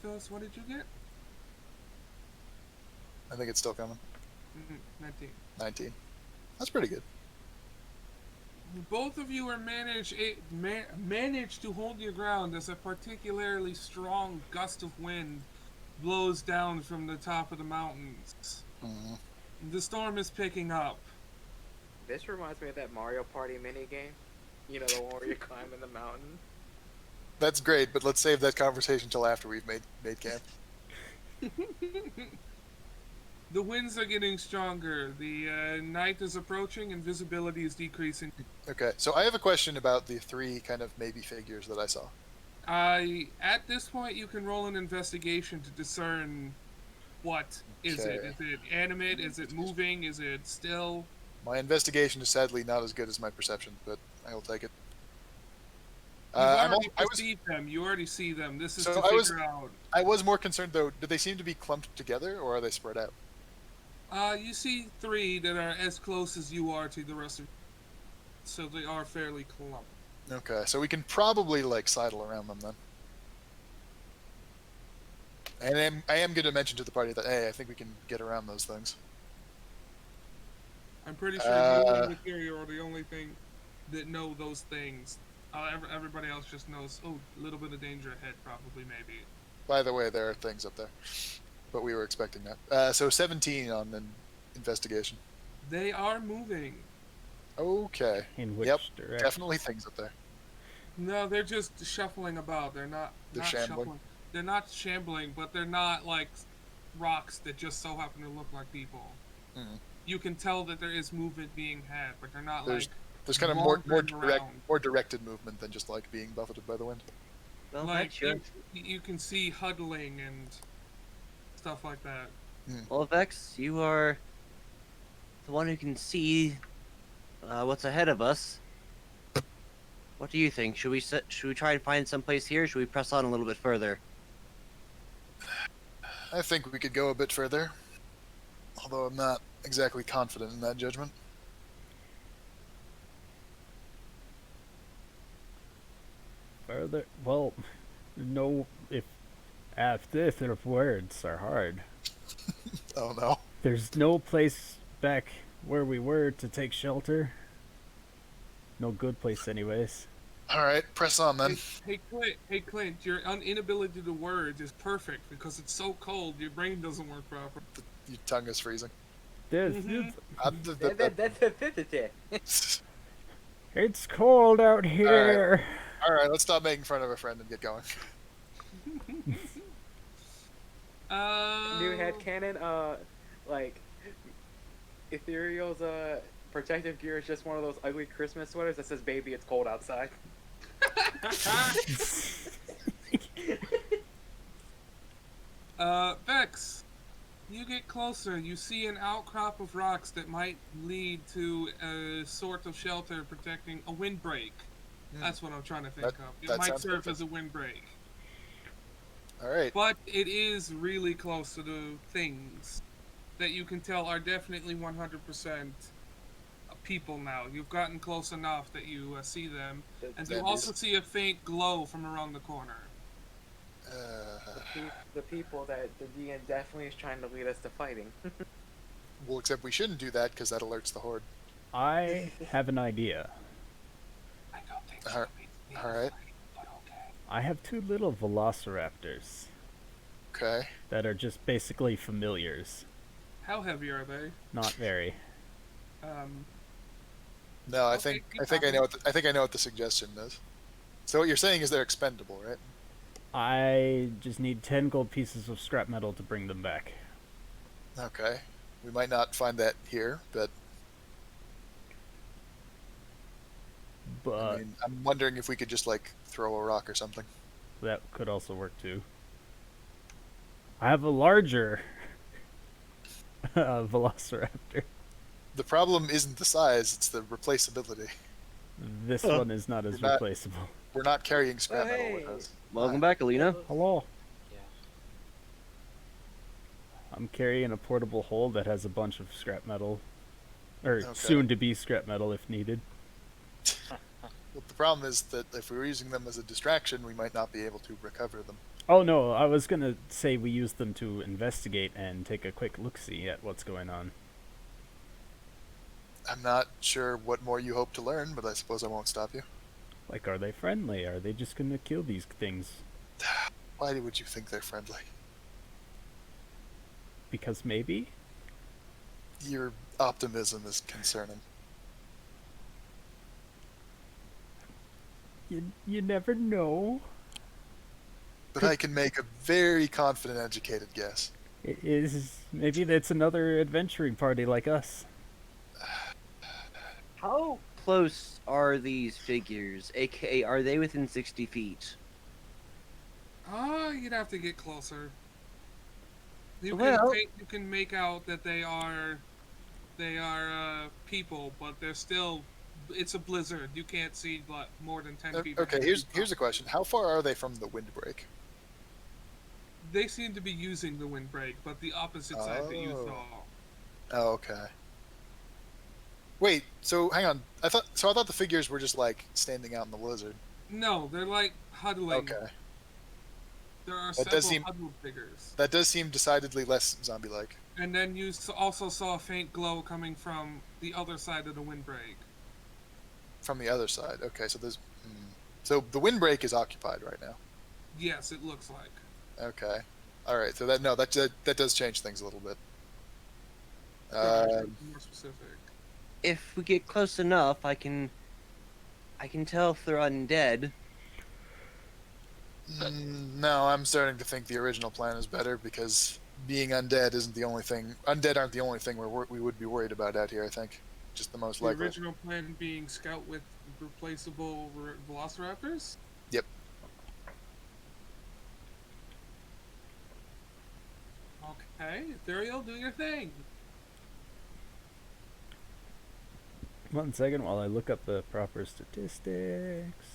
Athos, what did you get? I think it's still coming. 19. 19. That's pretty good. Both of you are managed to hold your ground as a particularly strong gust of wind blows down from the top of the mountains. Mm. The storm is picking up. This reminds me of that Mario Party mini game. You know, the one where you're climbing the mountain. That's great, but let's save that conversation till after we've made camp. The winds are getting stronger. The night is approaching and visibility is decreasing. Okay, so I have a question about the three kind of maybe figures that I saw. At this point, you can roll an investigation to discern what is it. Okay. Is it animate? Is it moving? Is it still? My investigation is sadly not as good as my perception, but I will take it. You've already I was perceived them. You already see them. This is So to figure out. I was more concerned though. Do they seem to be clumped together, or are they spread out? You see three that are as close as you are to the rest of. So they are fairly clumped. Okay, so we can probably like sidle around them then. And I am going to mention to the party that hey, I think we can get around those things. I'm pretty sure you and Material are the only thing that know those things. Everybody else just knows. Oh, a little bit of danger ahead, probably, maybe. By the way, there are things up there, but we were expecting that. So 17 on an investigation. They are moving. Okay. In which direction? Definitely things up there. No, they're just shuffling about. They're not shambling. shuffling. They're not shambling, but they're not like rocks that just so happen to look like people. Mm-hmm. You can tell that there is movement being had, but they're not There's kind of more directed movement than just like being buffeted by the wind. Well, like sure. you can see huddling and stuff like that. Well, Vex, you are the one who can see what's ahead of us. What do you think? Should we try and find some place here? Or should we press on a little bit further? I think we could go a bit further, although I'm not exactly confident in that judgment. Further? Well, no. If words are hard. Oh no. There's no place back where we were to take shelter. No good place, anyways. All right, press on then. Hey Clint, your inability to words is perfect because it's so cold. Your brain doesn't work properly. Your tongue is freezing. It's cold out here. All right, let's stop making fun of our friend and get going. New headcanon, like Ethereal's protective gear is just one of those ugly Christmas sweaters that says "Baby, it's cold outside." Vex, you get closer. You see an outcrop of rocks that might lead to a sort of shelter protecting a windbreak. That's what I'm trying to think of. It might serve as a windbreak. All right. But it is really close to the things that you can tell are definitely 100% people now. You've gotten close enough that you see them. And you also see a faint glow from around the corner. The people that the DN definitely is trying to lead us to fighting. Well, except we shouldn't do that because that alerts the horde. I have an idea. I don't think so. All right. But okay. I have two little velociraptors. Okay. That are just basically familiars. How heavy are they? Not very. No, I think I know what the suggestion is. So what you're saying is they're expendable, right? I just need 10 gold pieces of scrap metal to bring them back. Okay. We might not find that here, but I mean, I'm wondering if we could just like throw a rock or something. That could also work too. I have a larger velociraptor. The problem isn't the size; it's the replaceability. This one is not as replaceable. We're not carrying scrap metal with us. Welcome back, Alina. Hello. Yeah. I'm carrying a portable hole that has a bunch of scrap metal, or soon to be scrap metal if needed. Well, the problem is that if we were using them as a distraction, we might not be able to recover them. Oh no, I was gonna say we use them to investigate and take a quick look-see at what's going on. I'm not sure what more you hope to learn, but I suppose I won't stop you. Like, are they friendly? Are they just gonna kill these things? Why would you think they're friendly? Because maybe? Your optimism is concerning. You never know. But I can make a very confident, educated guess. It is maybe that's another adventuring party like us. How close are these figures? AKA, are they within 60 feet? You'd have to get closer. You Well- you can make out that they are people, but they're still. It's a blizzard. You can't see more than 10 feet. Okay, ahead. here's a question. How far are they from the windbreak? They seem to be using the windbreak, but the opposite side that you Oh. saw. Oh, okay. Wait, so hang on. I thought the figures were just like standing out in the blizzard. No, they're like huddling. Okay. There are That does several seem- huddled figures. That does seem decidedly less zombie-like. And then you also saw a faint glow coming from the other side of the windbreak. From the other side. Okay, so there's... So the windbreak is occupied right now. Yes, it looks like. Okay. Alright, so that does change things a little bit. More specific. If we get close enough, I can tell if they're undead. No, I'm starting to think the original plan is better because being undead isn't the only thing. Undead aren't the only thing we would be worried about out here, I think. Just the most The likely. original plan being scout with replaceable velociraptors? Yep. Okay, Ethereal, do your thing. 1 second while I look up the proper statistics.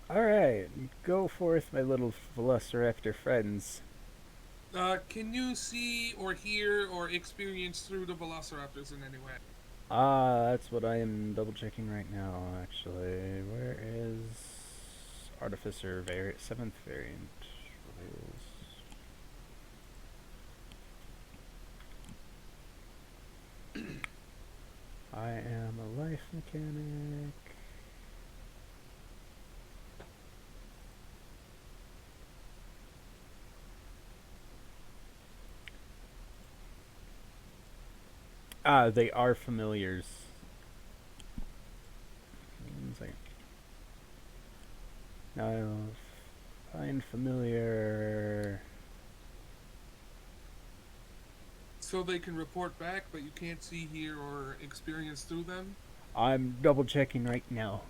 Alright, go forth, my little velociraptor friends. Can you see or hear or experience through the velociraptors in any way? That's what I am double checking right now, actually. Where is Artificer 7th variant? Rules. I am a life mechanic. They are familiars. 1 second. Now I'll find familiar. So they can report back, but you can't see, hear, or experience through them? I'm double checking right now.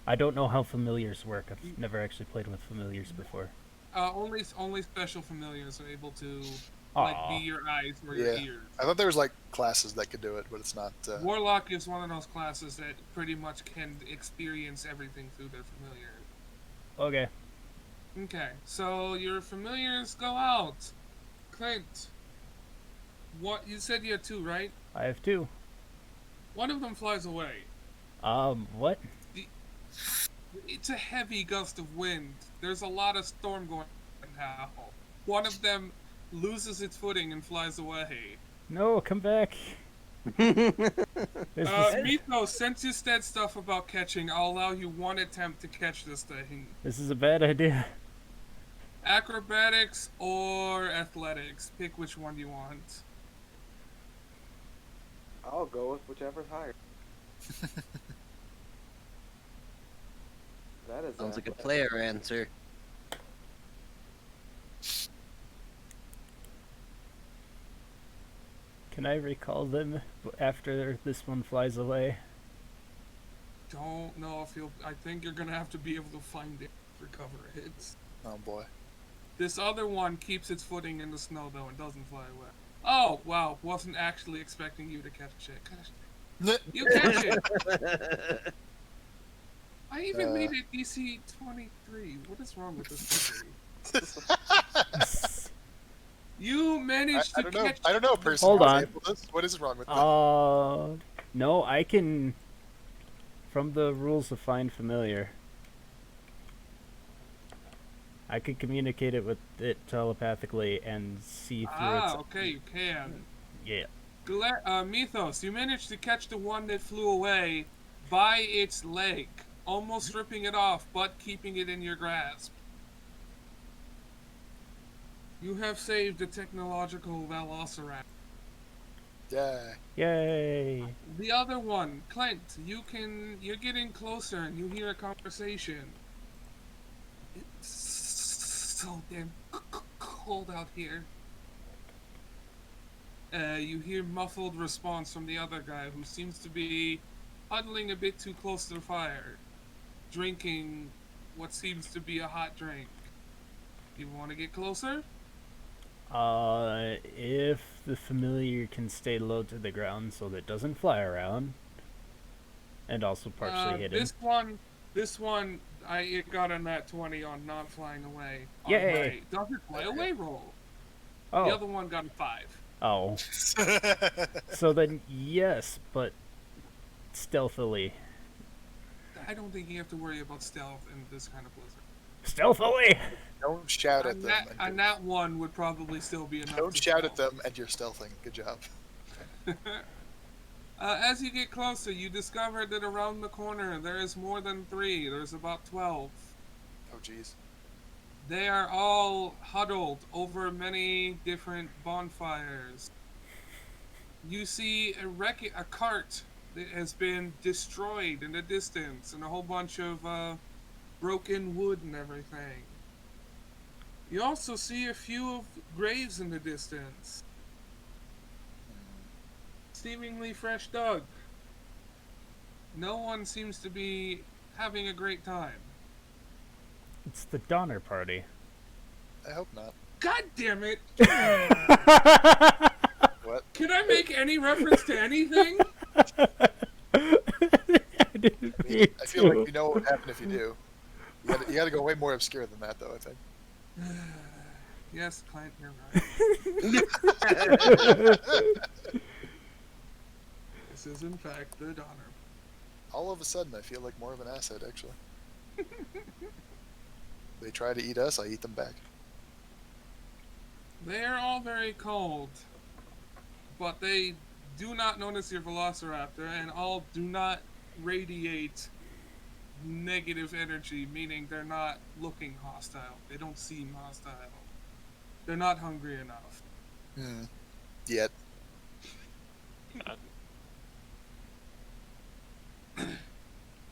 I don't know how familiars work. I've never actually played with familiars before. Only special familiars are able to like be Aw. your eyes or your Yeah. ears. I thought there was like classes that could do it, but it's not. Warlock is one of those classes that pretty much can experience everything through their familiar. Okay. Okay, so your familiars go out. Clint, what you said you had 2, right? I have 2. One of them flies away. What? It's a heavy gust of wind. There's a lot of storm going on now. One of them loses its footing and flies away. No, come back. There's Mito, since you said stuff about catching, I'll allow you 1 attempt to catch this thing. this is a bad idea. Acrobatics or athletics. Pick which one you want. I'll go with whichever's higher. That is Sounds like a athletic. player answer. Can I recall them after this one flies away? Don't know if you'll. I think you're gonna have to be able to find it, recover it. Oh boy. This other one keeps its footing in the snow though and doesn't fly away. Oh wow! Wasn't actually expecting you to catch it. Gosh, you catch it! I even made it DC 23. What is wrong with this puppy? You managed I to don't know. catch. I don't know, person. Hold who's on. able to- What is wrong with that? No, I can. From the rules of Find Familiar, I could communicate it with it telepathically and see through its. Okay, you can. Yeah. Mythos, you managed to catch the one that flew away by its leg, almost ripping it off, but keeping it in your grasp. You have saved a technological velociraptor. Yeah. Yay! The other one, Clint, you're getting closer and you hear a conversation. It's so damn cold out here. You hear muffled response from the other guy who seems to be huddling a bit too close to the fire, drinking what seems to be a hot drink. You want to get closer? If the familiar can stay low to the ground so that it doesn't fly around, and also partially hidden. This one, it got a nat 20 on not flying away. Yay! Does it fly away roll? Oh. The other one got a 5. Oh. So then, yes, but stealthily. I don't think you have to worry about stealth in this kind of blizzard. Stealthily! Don't shout at them. A nat 1 would probably still be enough. Don't shout at them, and you're stealthing. Good job. As you get closer, you discover that around the corner there is more than 3. There's about 12. Oh, jeez. They are all huddled over many different bonfires. You see a cart that has been destroyed in the distance, and a whole bunch of broken wood and everything. You also see a few of graves in the distance, seemingly fresh dug. No one seems to be having a great time. It's the Donner Party. I hope not. God damn it! What? Can I make any reference to anything? I feel like you know what would happen if you do. You gotta go way more obscure than that, though, I think. Yes, Clint, you're right. This is, in fact, the Donner. All of a sudden, I feel like more of an asset, actually. They try to eat us, I eat them back. They are all very cold, but they do not notice your Velociraptor, and all do not radiate negative energy, meaning they're not looking hostile. They don't seem hostile. They're not hungry enough. Yet.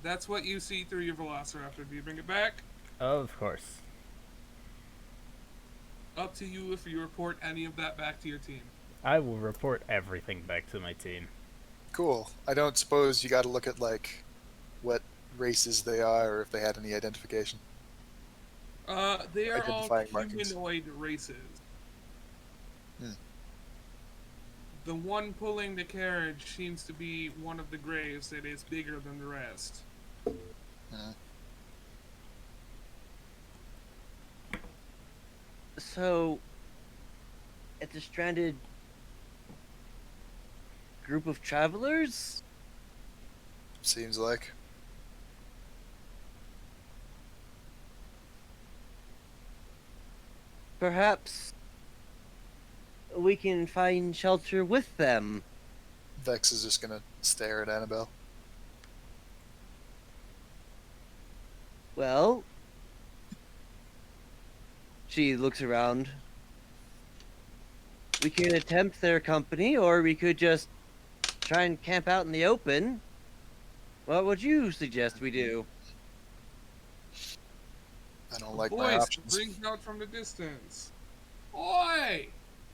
That's what you see through your Velociraptor. Do you bring it back? Of course. Up to you if you report any of that back to your team. I will report everything back to my team. Cool. I don't suppose you gotta look at, like, what races they are, or if they had any identification. They are all Identifying markings. humanoid races. The one pulling the carriage seems to be one of the graves that is bigger than the rest. So, it's a stranded group of travelers? Seems like. Perhaps we can find shelter with them. Vex is just gonna stare at Annabelle. Well, she looks around. We could attempt their company, or we could just try and camp out in the open. What would you suggest we do? I don't like my Voice options. rings out from the distance. Oi!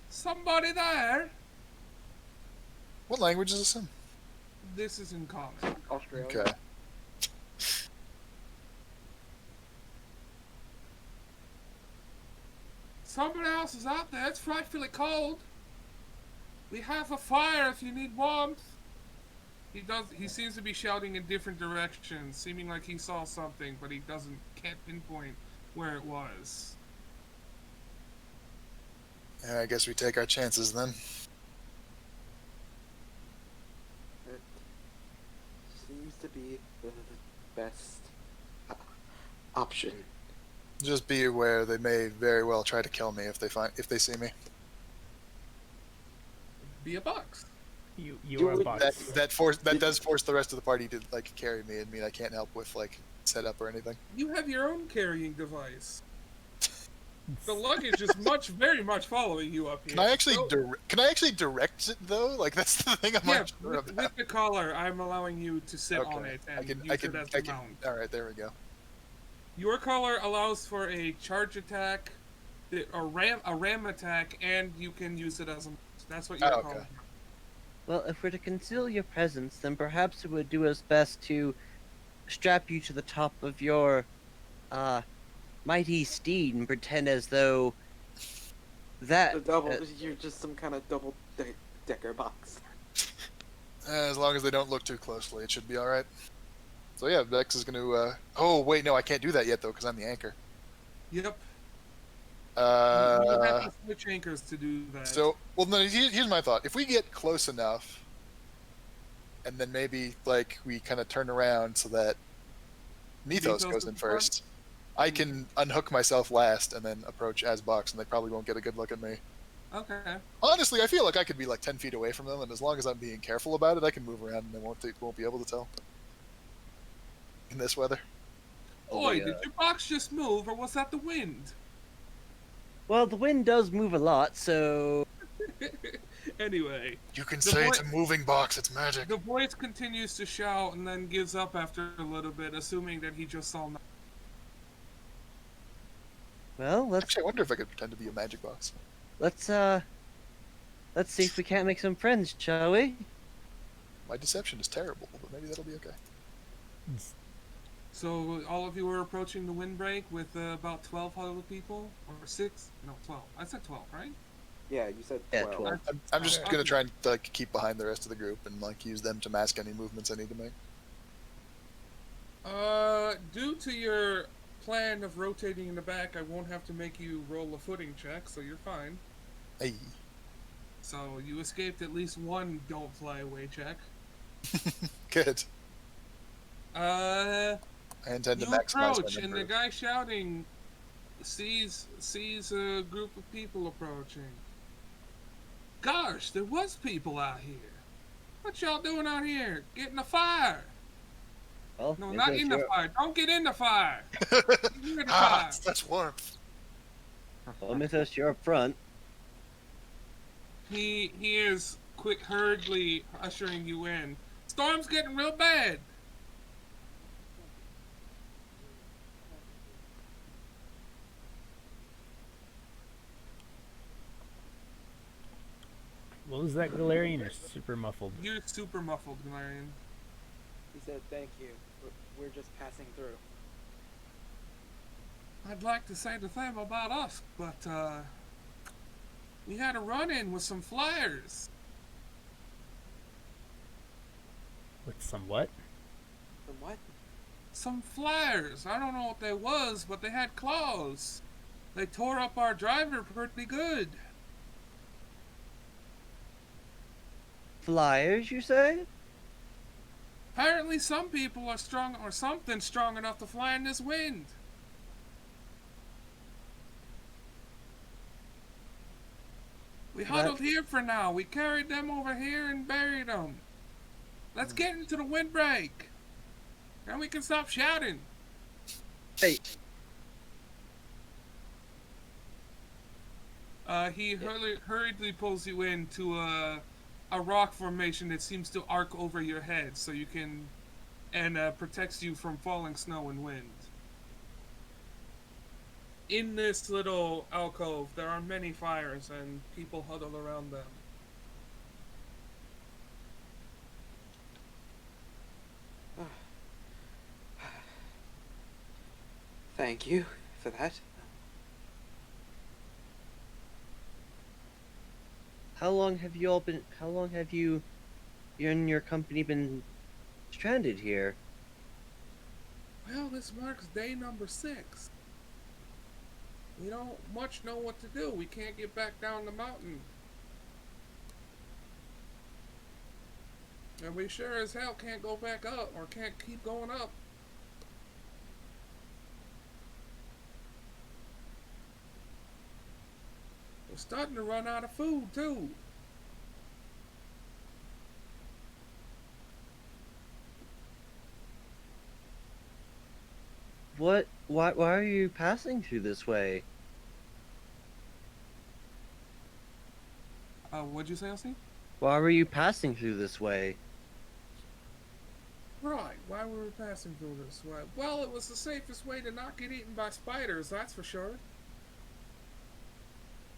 Somebody there? What language is this in? This is in common. Australia. Okay. Somebody else is out there. It's frightfully cold. We have a fire if you need warmth. He seems to be shouting in different directions, seeming like he saw something, but he can't pinpoint where it was. Yeah, I guess we take our chances then. It seems to be the best option. Just be aware they may very well try to kill me if they see me. Be a box. You Do are a it- box. That does force the rest of the party to like carry me and mean I can't help with like setup or anything. You have your own carrying device. The luggage is very much following you up here. Can I actually direct it though? Like that's the thing I'm Yeah, not sure about. with the collar, I'm allowing you to sit on Okay. it and use it as a mount. All right, there we go. Your collar allows for a charge attack, a ram attack, and you can use it as a. That's what your Oh, collar. okay. Well, if we're to conceal your presence, then perhaps it would do us best to strap you to the top of your mighty steed and pretend as though that The double. You're just some kind of double-decker box. As long as they don't look too closely, it should be all right. So yeah, Vex is going to. Oh wait, no, I can't do that yet though because I'm the anchor. Yep. You have Uh, to switch anchors to do that. so well, no. Here's my thought: if we get close enough, and then maybe like we kind of turn around so that Mythos Mythos goes is in the front? first, I can unhook myself last and then approach as Box, and they probably won't get a good look at me. Okay. Honestly, I feel like I could be like 10 feet away from them, and as long as I'm being careful about it, I can move around and they won't be able to tell. In this weather. Oi, did your box just move, or was that the wind? well, the wind does move a lot, so Anyway, You can The say boy- it's a moving box, it's magic. the voice continues to shout and then gives up after a little bit, assuming that he just saw nothing. well, Actually, I wonder if I could pretend to be a magic box. let's see if we can't make some friends, shall we? My deception is terrible, but maybe that'll be okay. So all of you are approaching the windbreak with about 12 other people, or 6? No, 12. I said 12, right? Yeah, you said Yeah, 12. 12. I'm just Okay. gonna try and like keep behind the rest of the group and like use them to mask any movements I need to make. Due to your plan of rotating in the back, I won't have to make you roll a footing check, so you're fine. Hey. So you escaped at least one don't fly away check. Good. Uh, I intend to you maximize my approach, and number the of- guy shouting sees a group of people approaching. Gosh, there was people out here. What y'all doing out here? Getting a fire? Well, No, if not it's in the your- fire. Don't get in the fire. Get near the fire. That's warmth. Well, Mythos, you're up front. He is hurriedly ushering you in. Storm's getting real bad. What was that, Galarian? You're super muffled. You're super muffled, Galarian. He said, "Thank you. We're just passing through." I'd like to say the same about us, but we had a run-in with some flyers. With some what? From what? Some flyers. I don't know what they was, but they had claws. They tore up our driver pretty good. Flyers, you say? Apparently some people are strong or something strong enough to fly in this wind. We huddled here for now. We carried them over here and buried them. Let's get into the windbreak. Then we can stop shouting. Hey, He hurriedly pulls you into a rock formation that seems to arc over your head, so you can, and protects you from falling snow and wind. In this little alcove, there are many fires, and people huddle around them. Thank you for that. how long have you all been? How long have you and your company been stranded here? Well, this marks day number 6. We don't much know what to do. We can't get back down the mountain. And we sure as hell can't go back up, or can't keep going up. We're starting to run out of food, too. What? Why are you passing through this way? What'd you say, Elsie? Why were you passing through this way? Right, why were we passing through this way? Well, it was the safest way to not get eaten by spiders, that's for sure.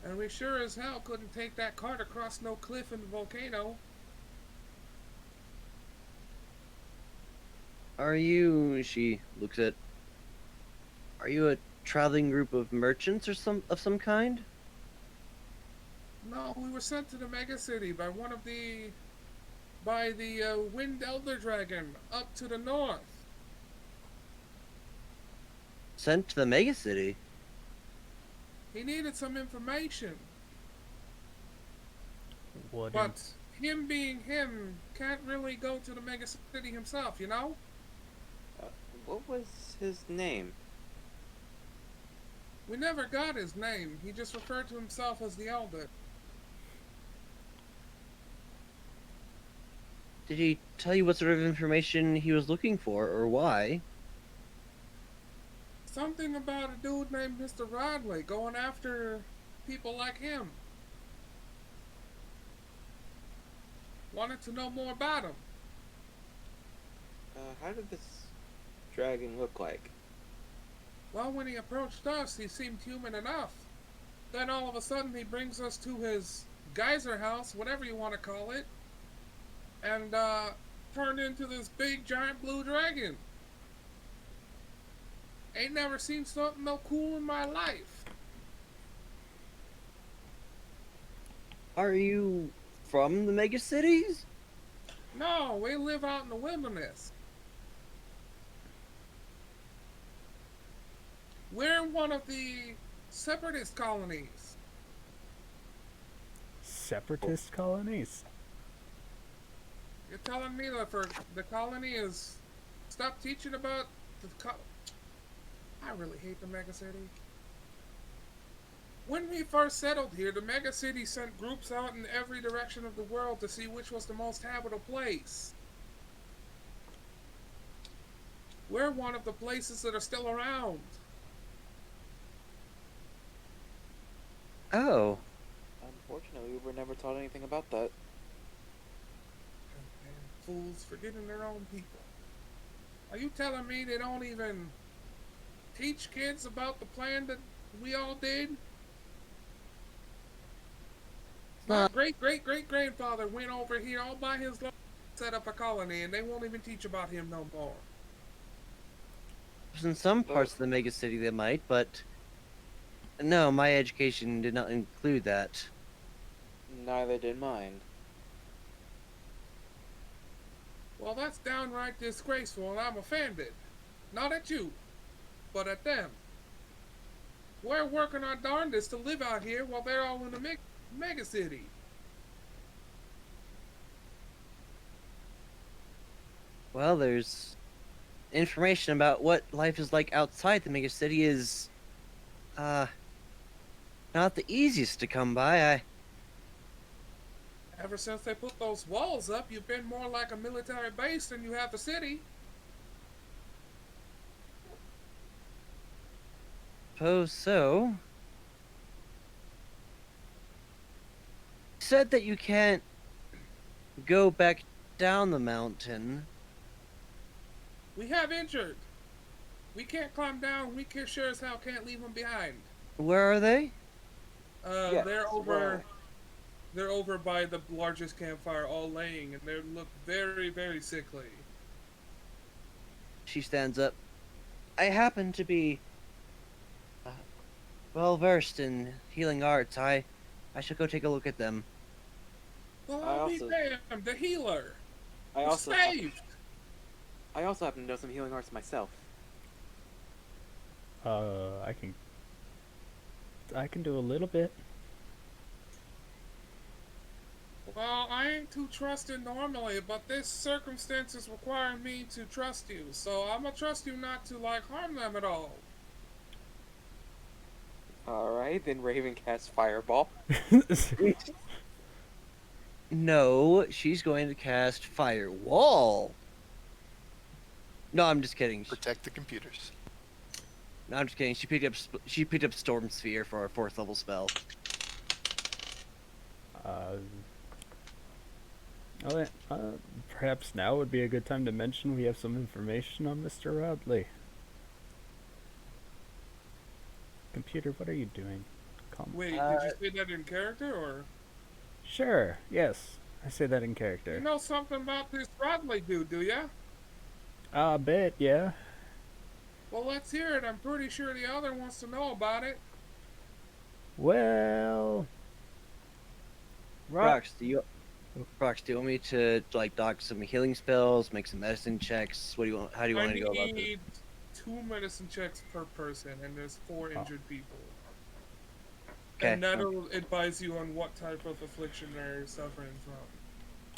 And we sure as hell couldn't take that cart across no cliff in the volcano. Are you? She looks at. Are you a traveling group of merchants or some kind? No, we were sent to the mega city by the Wind Elder Dragon up to the north. Sent to the mega city? He needed some information, Wouldn't. but him being him can't really go to the mega city himself, you know? What was his name? We never got his name. He just referred to himself as the Elder. Did he tell you what sort of information he was looking for, or why? Something about a dude named Mr. Rodley going after people like him. Wanted to know more about him. How did this dragon look like? Well, when he approached us, he seemed human enough. Then all of a sudden, he brings us to his geyser house, whatever you want to call it, and turned into this big giant blue dragon. Ain't never seen something so cool in my life. Are you from the mega cities? No, we live out in the wilderness. We're in one of the separatist colonies. Separatist colonies? You're telling me that for the colony is stop teaching about I really hate the mega city. When we first settled here, the mega city sent groups out in every direction of the world to see which was the most habitable place. We're one of the places that are still around. Oh, Unfortunately, we were never taught anything about that. And fools forgetting their own people. Are you telling me they don't even teach kids about the plan that we all did? My great-great-great-grandfather went over here all by his life, set up a colony, and they won't even teach about him no more. in some parts of the mega city they might, but no, my education did not include that. Neither did mine. Well, that's downright disgraceful, and I'm offended. Not at you, but at them. We're working our darndest to live out here while they're all in the mega city. Well, there's information about what life is like outside the mega city is not the easiest to come by. Ever since they put those walls up, you've been more like a military base than you have the city. Suppose so. You said that you can't go back down the mountain. We have injured. We can't climb down. We sure as hell can't leave them behind. Where are they? Yes, They're over. well. They're over by the largest campfire, all laying, and they look very, very sickly. She stands up. I happen to be well versed in healing arts. I shall go take a look at them. Well, I I'll be also- damned. The healer. I We're also saved. happen to know some healing arts myself. I can do a little bit. Well, I ain't too trusting normally, but this circumstance is requiring me to trust you. So I'm gonna trust you not to harm them at all. Alright, then Raven casts Fireball. No, she's going to cast Firewall. No, I'm just kidding. Protect the computers. No, I'm just kidding. She picked up Storm Sphere for our 4th level spell. Okay, perhaps now would be a good time to mention we have some information on Mr. Rodley. Computer, what are you doing? Wait, did you say that in character or? Sure, yes. I say that in character. You know something about this Rodley dude, do ya? A bit, yeah. Well, let's hear it. I'm pretty sure the other wants to know about it. Well... Brox, do you want me to like dock some healing spells, make some medicine checks? What do you want? How do you want I me to go about this? need 2 medicine checks per person, and there's 4 injured people. Okay. And that'll advise you on what type of affliction they're suffering from.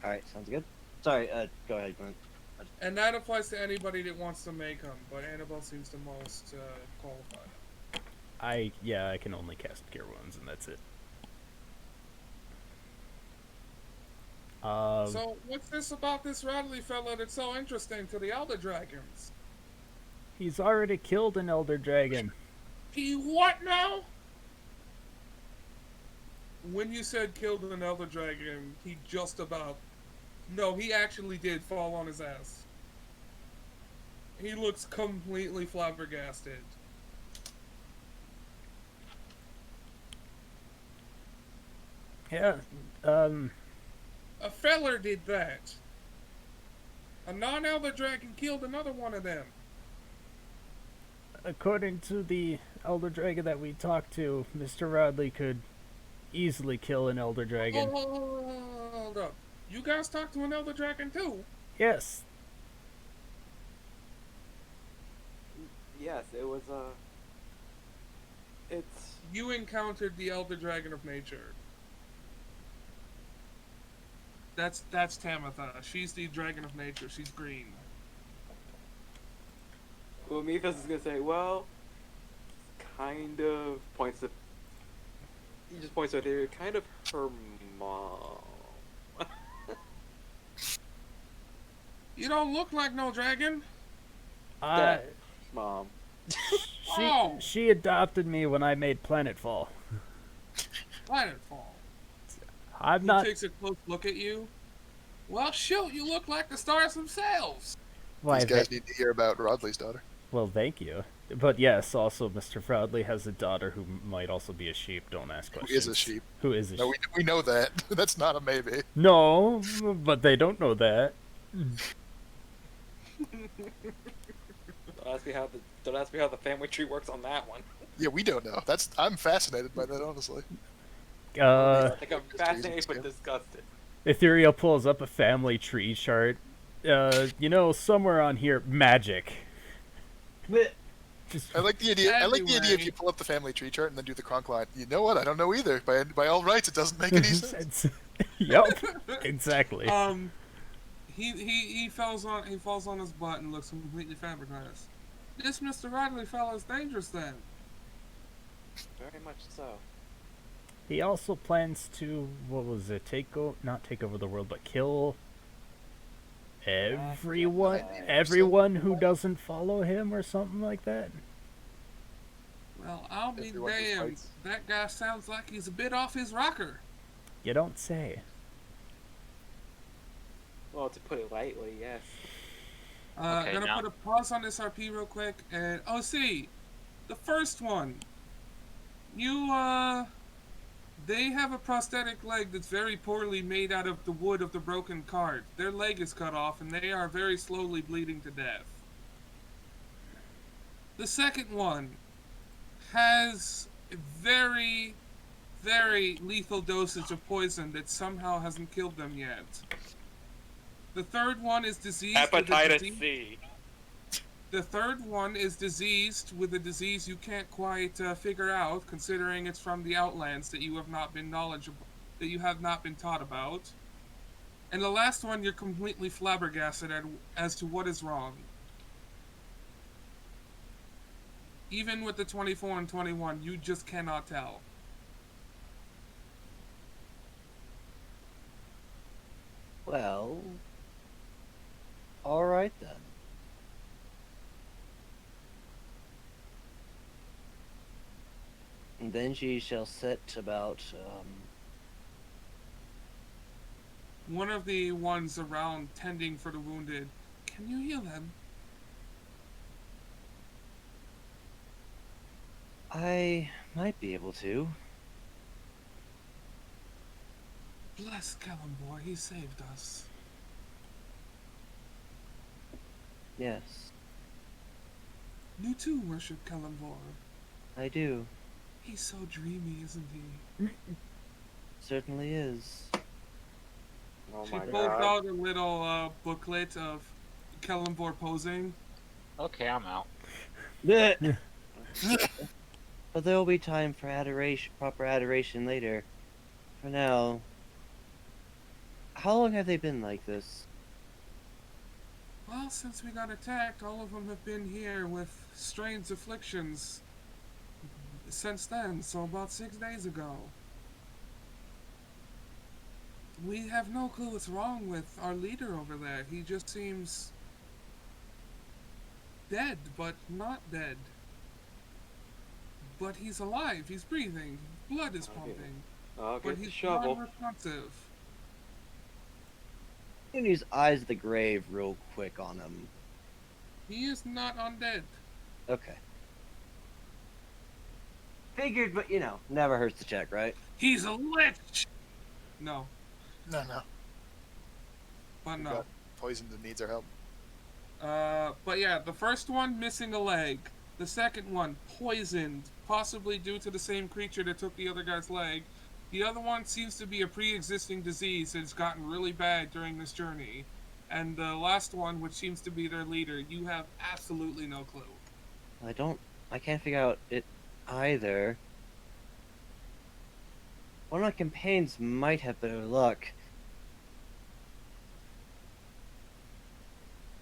All right, sounds good. Sorry, go ahead, Glenn. And that applies to anybody that wants to make them, but Annabelle seems the most qualified. I can only cast Cure Wounds, and that's it. So, what's this about this Radley fella that's so interesting to the Elder Dragons? He's already killed an Elder Dragon. He what now? When you said killed an Elder Dragon, he just about... No, he actually did fall on his ass. He looks completely flabbergasted. Yeah, A feller did that. A non-Elder Dragon killed another one of them. according to the Elder Dragon that we talked to, Mr. Rodley could easily kill an Elder Dragon. Hold up. You guys talked to an Elder Dragon too? Yes, Yes, it was, it's... You encountered the Elder Dragon of Nature. That's Tamitha. She's the Dragon of Nature. She's green. Well, Mythos is gonna say, well, kind of points to... He just points out here, kind of her mom. You don't look like no dragon. Mom. Oh. she adopted me when I made Planetfall. Planetfall. I'm He not. takes a close look at you. Well, shoot, you look like the stars themselves. Why, These guys need to hear about Rodley's daughter. well, thank you. But yes, also Mr. Rodley has a daughter who might also be a sheep. Don't ask Who questions. is a sheep? Who is a No, sheep? we know that. That's not a maybe. No, but they don't know that. Don't ask me how the family tree works on that one. Yeah, we don't know. I'm fascinated by that, honestly. Like, I'm fascinated but disgusted. Ethereal pulls up a family tree chart. Somewhere on here, magic. Just I like the idea. I like the idea if Anyway. you pull up the family tree chart and then do the Kronk line. You know what? I don't know either. By all rights, it doesn't make any sense. Yep, exactly. He falls on his butt and looks completely flabbergasted. This Mr. Rodley fella is dangerous then. Very much so. He also plans to, not take over the world, but kill everyone who doesn't follow him or something like that. Well, I'll be Everyone just damned. fights. That guy sounds like he's a bit off his rocker. You don't say. Well, to put it lightly, yes. Okay, Gonna now- put a pause on this RP real quick, and see, the first one. They have a prosthetic leg that's very poorly made out of the wood of the broken cart. Their leg is cut off, and they are very slowly bleeding to death. The second one has a very, very lethal dosage of poison that somehow hasn't killed them yet. The third one is diseased. Hepatitis C. The third one is diseased with a disease you can't quite figure out, considering it's from the Outlands that you have not been taught about. And the last one, you're completely flabbergasted as to what is wrong. Even with the 24 and 21, you just cannot tell. Well, all right then. And then she shall set about One of the ones around tending for the wounded. Can you heal them? I might be able to. Bless Kellenbor, he saved us. Yes, You too worship Kellenbor. I do. He's so dreamy, isn't he? Certainly is. Oh She my pulls god. out a little booklet of Kellenbor posing. Okay, I'm out. But there will be time for adoration, proper adoration later. For now, how long have they been like this? Well, since we got attacked, all of them have been here with strange afflictions since then, so about 6 days ago. We have no clue what's wrong with our leader over there. He just seems dead, but not dead. But he's alive, he's breathing, blood is Okay. pumping, I'll but get the he's shovel. non-responsive. I'm gonna use Eyes of the Grave real quick on him. He is not undead. Okay. Figured, but never hurts to check, right? He's a lich! No, No. but We no. got poisoned and needs our help. But yeah, the first one missing a leg. The second one poisoned, possibly due to the same creature that took the other guy's leg. The other one seems to be a pre-existing disease that's gotten really bad during this journey. And the last one, which seems to be their leader, you have absolutely no clue. I can't figure out it either. One of my companions might have better luck.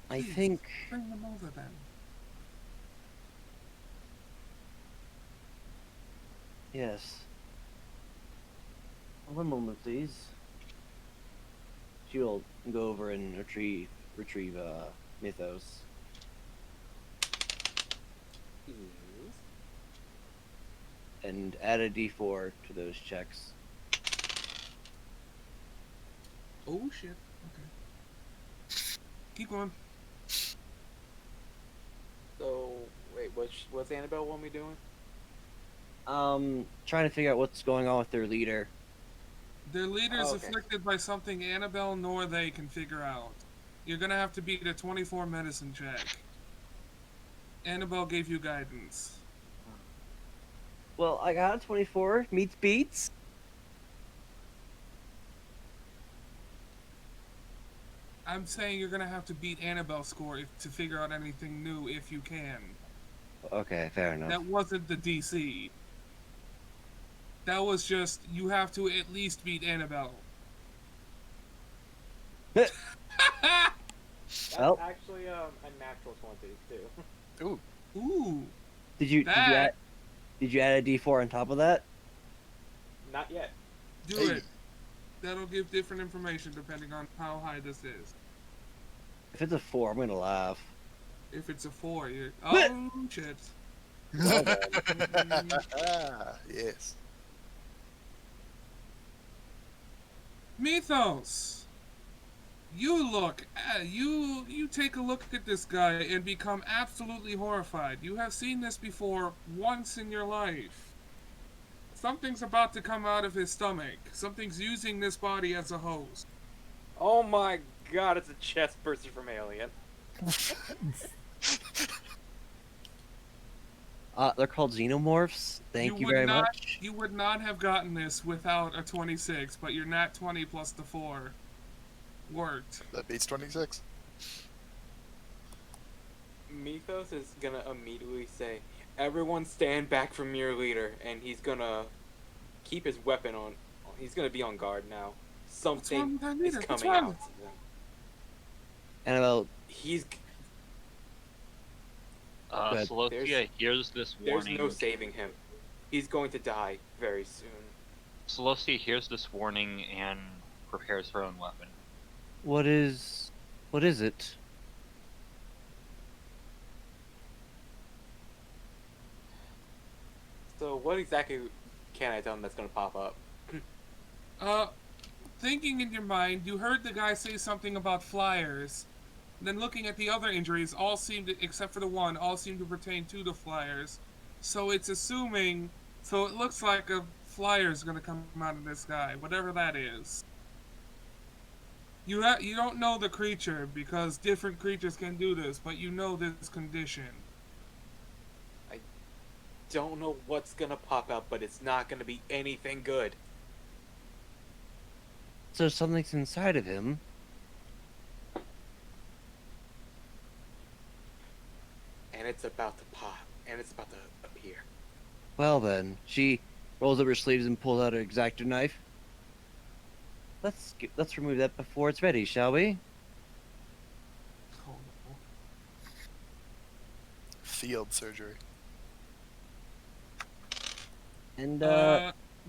I Please, think. Bring them over then. Yes. One moment, please. She will go over and retrieve Mythos. Yes. And add a d4 to those checks. Oh shit. Okay. Keep going. So, wait, what's Annabelle want me doing? Trying to figure out what's going on with their leader. Their leader is Oh, okay. afflicted by something Annabelle nor they can figure out. You're gonna have to beat a 24 medicine check. Annabelle gave you guidance. Well, I got a 24. Meets beats. I'm saying you're gonna have to beat Annabelle's score to figure out anything new if you can. Okay, fair enough. That wasn't the DC. That was just, you have to at least beat Annabelle. That's Well- actually a natural 20 too. Ooh, Ooh, Did you that, add a d4 on top of that? Not yet. do hey. it. That'll give different information depending on how high this is. If it's a 4, I'm gonna laugh. If it's a 4, you're, oh shit. Well then. Yes. Mythos! You take a look at this guy and become absolutely horrified. You have seen this before once in your life. Something's about to come out of his stomach. Something's using this body as a hose. Oh my god, it's a chest burster from Alien. They're called xenomorphs. Thank you would very not, much. You would not have gotten this without a 26, but your nat 20 plus the 4 worked. That beats 26. Mythos is gonna immediately say, "Everyone stand back from your leader," and he's gonna keep his weapon on. He's gonna be on guard now. What's wrong Something with that is leader? What's coming wrong? out. Annabelle, He's ahead. Celestia hears this There's warning. no saving him. He's going to die very soon. Celestia hears this warning and prepares her own weapon. What is it? So what exactly can I tell him that's going to pop up? Thinking in your mind, you heard the guy say something about flyers. Then looking at the other injuries, all seem to, except for the one, all seem to pertain to the flyers. So it's assuming, so it looks like a flyer's gonna come out of this guy, whatever that is. You don't know the creature because different creatures can do this, but you know this condition. Don't know what's going to pop up, but it's not going to be anything good. So something's inside of him. And it's about to pop. And it's about to appear. Well then, she rolls up her sleeves and pulls out her X-Acto knife. Let's remove that before it's ready, shall we? Oh, Field surgery. And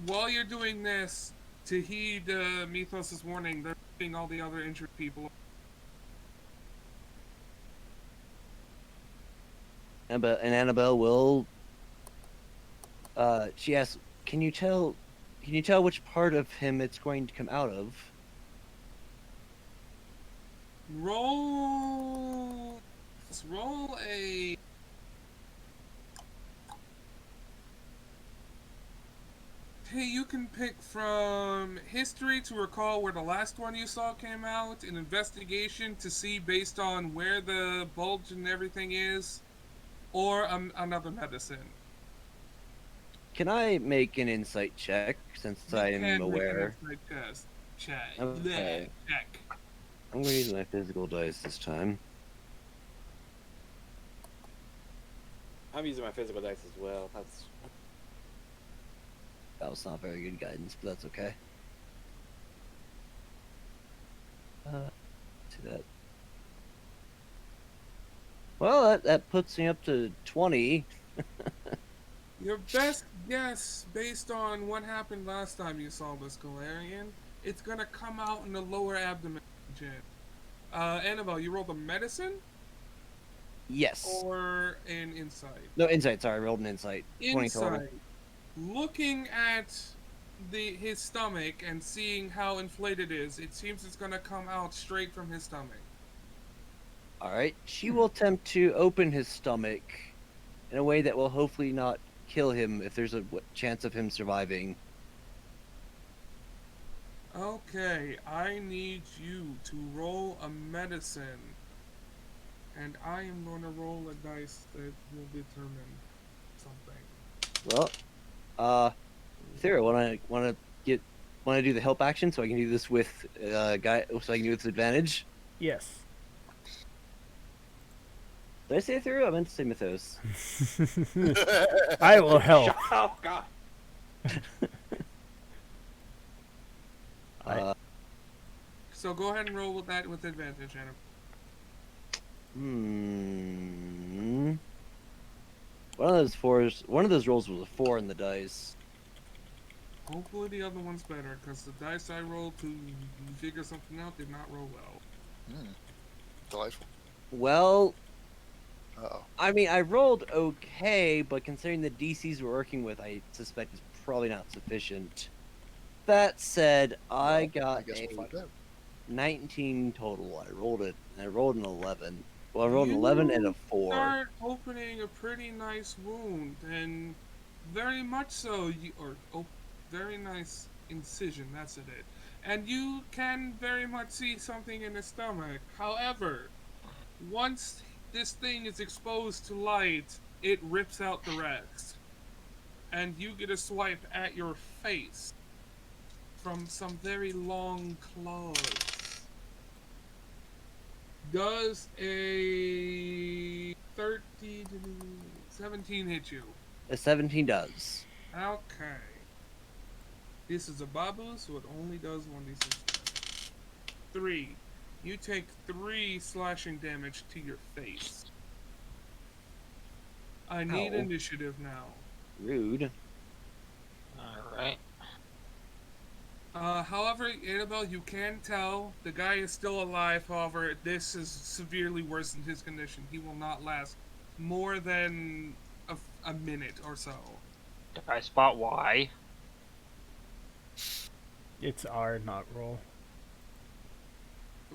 while you're doing this, to heed Mythos' warning, they're moving all the other injured people. Annabelle will. She asks, "Can you tell which part of him it's going to come out of?" Let's roll a. Hey, you can pick from history to recall where the last one you saw came out, an investigation to see based on where the bulge and everything is, or another medicine. Can I make an insight check since You I can am make an aware? insight test. Check. Okay. Check. I'm going to use my physical dice this time. I'm using my physical dice as well. That was not very good guidance, but that's okay. See that. Well, that puts me up to 20. Your best guess, based on what happened last time you saw this Galarian, it's gonna come out in the lower abdomen region. Annabelle, you rolled a medicine Yes. or an insight? No, insight. Sorry, I rolled an insight. 20 total. Insight. Looking at his stomach and seeing how inflated it is, it seems it's gonna come out straight from his stomach. All right. She will attempt to open his stomach in a way that will hopefully not kill him if there's a chance of him surviving. Okay, I need you to roll a medicine. And I am going to roll a dice that will determine something. Well, Thera, want to do the help action so I can do this with so I can do it with advantage. Yes. Did I say Thera? I meant to say Mythos. I will help. Oh God! So go ahead and roll with that with advantage, Anna. One of those rolls was a 4 in the dice. Hopefully the other one's better, because the dice I rolled to figure something out did not roll well. Delightful. Well, Uh-oh. I mean, I rolled okay, but considering the DCs we're working with, I suspect it's probably not sufficient. That said, I got I guess a we'll find out. 19 total. I rolled an 11. Well, I rolled an 11 and a 4. Start opening a pretty nice wound, and very much so, very nice incision, that's it. And you can very much see something in the stomach. However, once this thing is exposed to light, it rips out the rest. And you get a swipe at your face from some very long claws. Does a 17 hit you? A 17 does. Okay. This is a Babu, so it only does 1d6. 3. You take 3 slashing damage to your face. I need Ow. initiative now. Rude. Alright. However, Annabelle, you can tell the guy is still alive. However, this is severely worse than his condition. He will not last more than a minute or so. Did I spot why? It's R, not roll.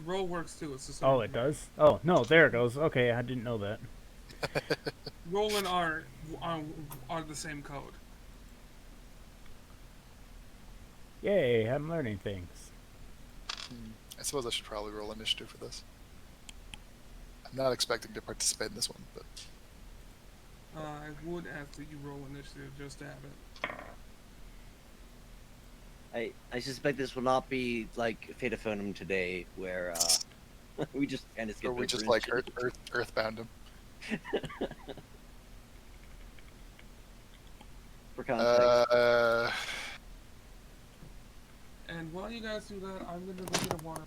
Roll works too. It's the same. Oh, it does? Oh, no, there it goes. Okay, I didn't know that. Roll and R are the same code. Yay, I'm learning things. I suppose I should probably roll initiative for this. I'm not expecting to participate in this one, but I would ask that you roll initiative just to have it. I suspect this will not be like Fate of Phonum today, where we just kind of skip or we over just like initiative. earthbound him. For context. And while you guys do that, I'm gonna go get a water.